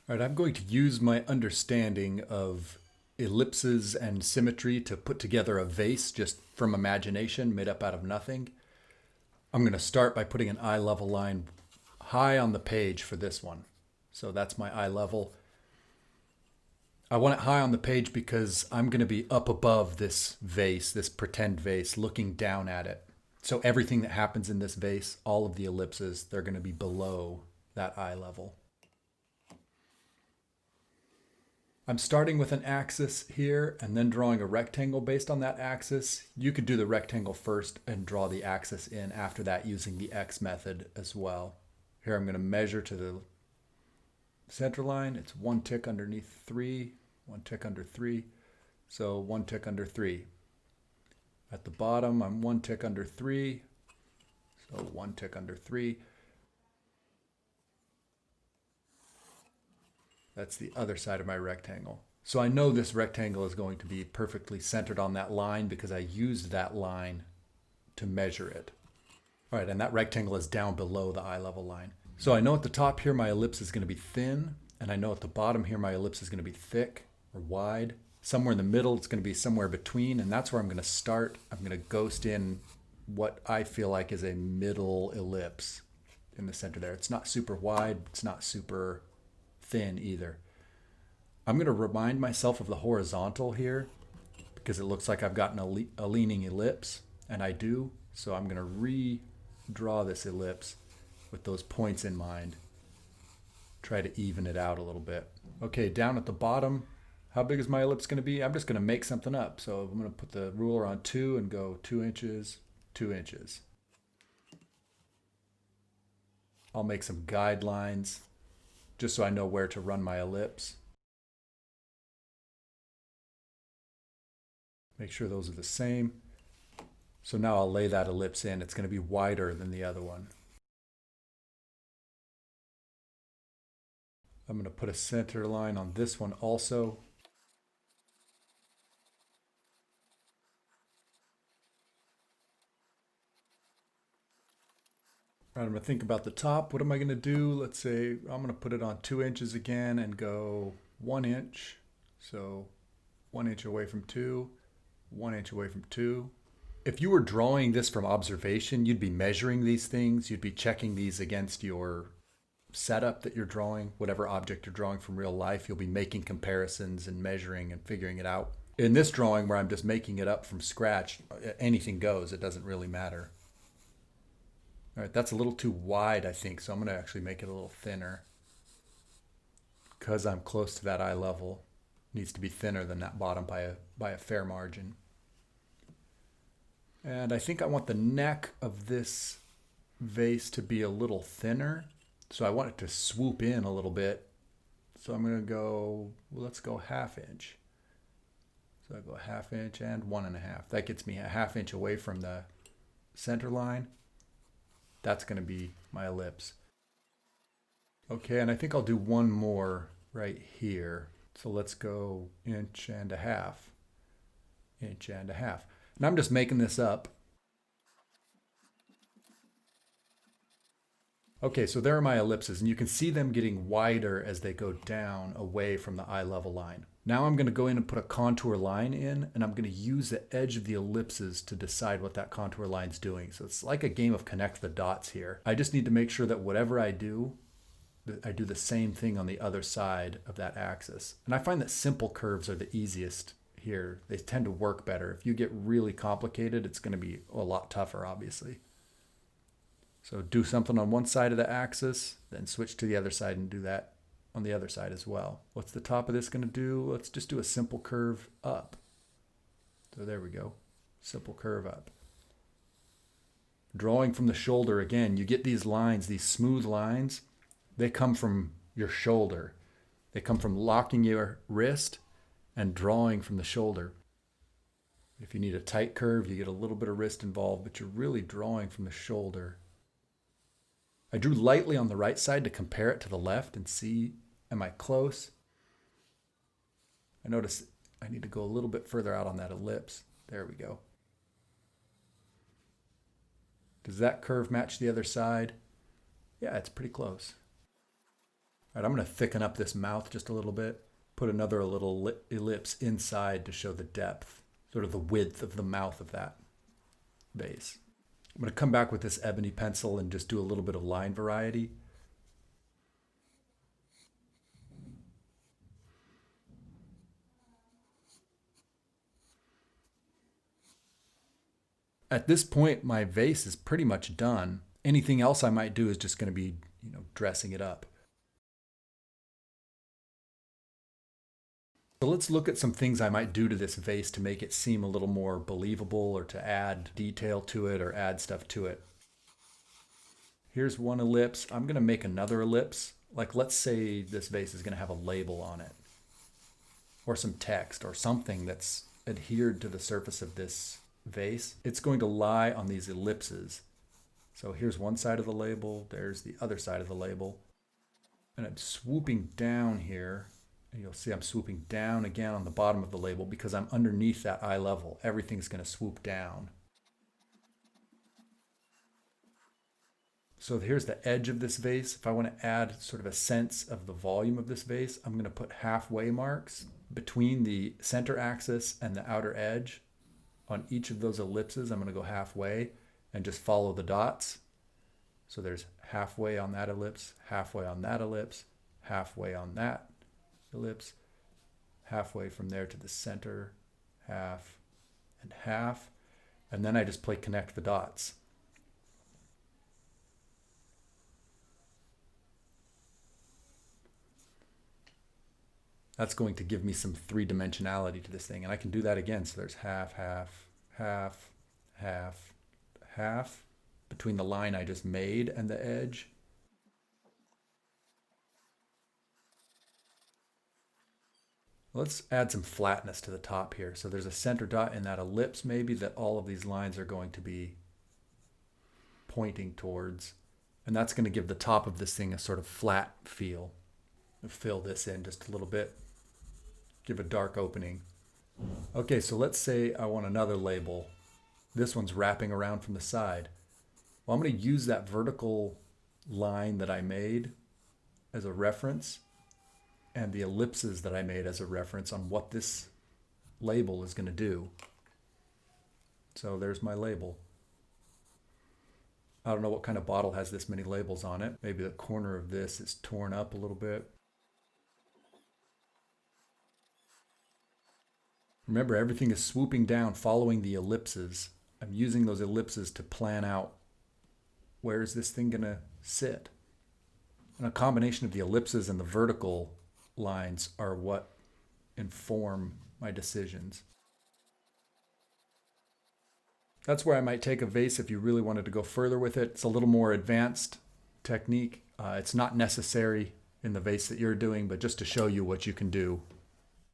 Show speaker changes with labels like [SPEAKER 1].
[SPEAKER 1] All right, I'm going to use my understanding of ellipses and symmetry to put together a vase just from imagination made up out of nothing. I'm going to start by putting an eye level line high on the page for this one. So that's my eye level. I want it high on the page because I'm going to be up above this vase, this pretend vase, looking down at it. So everything that happens in this vase, all of the ellipses, they're going to be below that eye level. I'm starting with an axis here and then drawing a rectangle based on that axis. You could do the rectangle first and draw the axis in after that using the X method as well. Here I'm going to measure to the center line. It's one tick underneath 3, one tick under 3, so one tick under 3. At the bottom, I'm one tick under 3, so one tick under 3. That's the other side of my rectangle. So I know this rectangle is going to be perfectly centered on that line because I used that line to measure it. All right, and that rectangle is down below the eye level line. So I know at the top here my ellipse is going to be thin, and I know at the bottom here my ellipse is going to be thick or wide. Somewhere in the middle it's going to be somewhere between, and that's where I'm going to start. I'm going to ghost in what I feel like is a middle ellipse in the center there. It's not super wide, it's not super thin either. I'm going to remind myself of the horizontal here because it looks like I've gotten a leaning ellipse, and I do. So I'm going to redraw this ellipse with those points in mind. Try to even it out a little bit. Okay, down at the bottom, how big is my ellipse going to be? I'm just going to make something up. So I'm going to put the ruler on 2 and go 2 inches, 2 inches. I'll make some guidelines just so I know where to run my ellipse. Make sure those are the same. So now I'll lay that ellipse in. It's going to be wider than the other one. I'm going to put a center line on this one also. All right, I'm going to think about the top. What am I going to do? Let's say I'm going to put it on 2 inches again and go 1 inch. So 1 inch away from 2, 1 inch away from 2. If you were drawing this from observation, you'd be measuring these things. You'd be checking these against your setup that you're drawing, whatever object you're drawing from real life. You'll be making comparisons and measuring and figuring it out. In this drawing where I'm just making it up from scratch, anything goes. It doesn't really matter. All right, that's a little too wide, I think, so I'm going to actually make it a little thinner because I'm close to that eye level. It needs to be thinner than that bottom by a fair margin. And I think I want the neck of this vase to be a little thinner, so I want it to swoop in a little bit. So I'm going to go, well, let's go 1/2 inch. So I go 1/2 inch and 1.5. That gets me a 1/2 inch away from the center line. That's going to be my ellipse. Okay, and I think I'll do one more right here. So let's go 1.5 inches, 1.5 inches. And I'm just making this up. Okay, so there are my ellipses, and you can see them getting wider as they go down away from the eye level line. Now I'm going to go in and put a contour line in, and I'm going to use the edge of the ellipses to decide what that contour line's doing. So it's like a game of connect the dots here. I just need to make sure that whatever I do the same thing on the other side of that axis. And I find that simple curves are the easiest here. They tend to work better. If you get really complicated, it's going to be a lot tougher, obviously. So do something on one side of the axis, then switch to the other side and do that on the other side as well. What's the top of this going to do? Let's just do a simple curve up. So there we go. Simple curve up. Drawing from the shoulder again, you get these lines, these smooth lines. They come from your shoulder. They come from locking your wrist and drawing from the shoulder. If you need a tight curve, you get a little bit of wrist involved, but you're really drawing from the shoulder. I drew lightly on the right side to compare it to the left and see, am I close? I notice I need to go a little bit further out on that ellipse. There we go. Does that curve match the other side? Yeah, it's pretty close. All right, I'm going to thicken up this mouth just a little bit. Put another little ellipse inside to show the depth, sort of the width of the mouth of that vase. I'm going to come back with this ebony pencil and just do a little bit of line variety. At this point, my vase is pretty much done. Anything else I might do is just going to be, dressing it up. So let's look at some things I might do to this vase to make it seem a little more believable, or to add detail to it, or add stuff to it. Here's one ellipse. I'm going to make another ellipse. Like, let's say this vase is going to have a label on it, or some text, or something that's adhered to the surface of this vase. It's going to lie on these ellipses. So here's one side of the label, there's the other side of the label. And I'm swooping down here. And you'll see I'm swooping down again on the bottom of the label because I'm underneath that eye level. Everything's going to swoop down. So here's the edge of this vase. If I want to add sort of a sense of the volume of this vase, I'm going to put halfway marks between the center axis and the outer edge. On each of those ellipses, I'm going to go halfway and just follow the dots. So there's halfway on that ellipse, halfway on that ellipse, halfway on that ellipse, halfway from there to the center, half and half, and then I just play connect the dots. That's going to give me some three-dimensionality to this thing, and I can do that again. So there's half, half, half, half, half between the line I just made and the edge. Let's add some flatness to the top here. So there's a center dot in that ellipse maybe that all of these lines are going to be pointing towards. And that's going to give the top of this thing a sort of flat feel. I'll fill this in just a little bit. Give a dark opening. Okay, so let's say I want another label. This one's wrapping around from the side. Well, I'm going to use that vertical line that I made as a reference, and the ellipses that I made as a reference on what this label is going to do. So there's my label. I don't know what kind of bottle has this many labels on it. Maybe the corner of this is torn up a little bit. Remember, everything is swooping down, following the ellipses. I'm using those ellipses to plan out where is this thing going to sit. And a combination of the ellipses and the vertical lines are what inform my decisions. That's where I might take a vase if you really wanted to go further with it. It's a little more advanced technique. It's not necessary in the vase that you're doing, but just to show you what you can do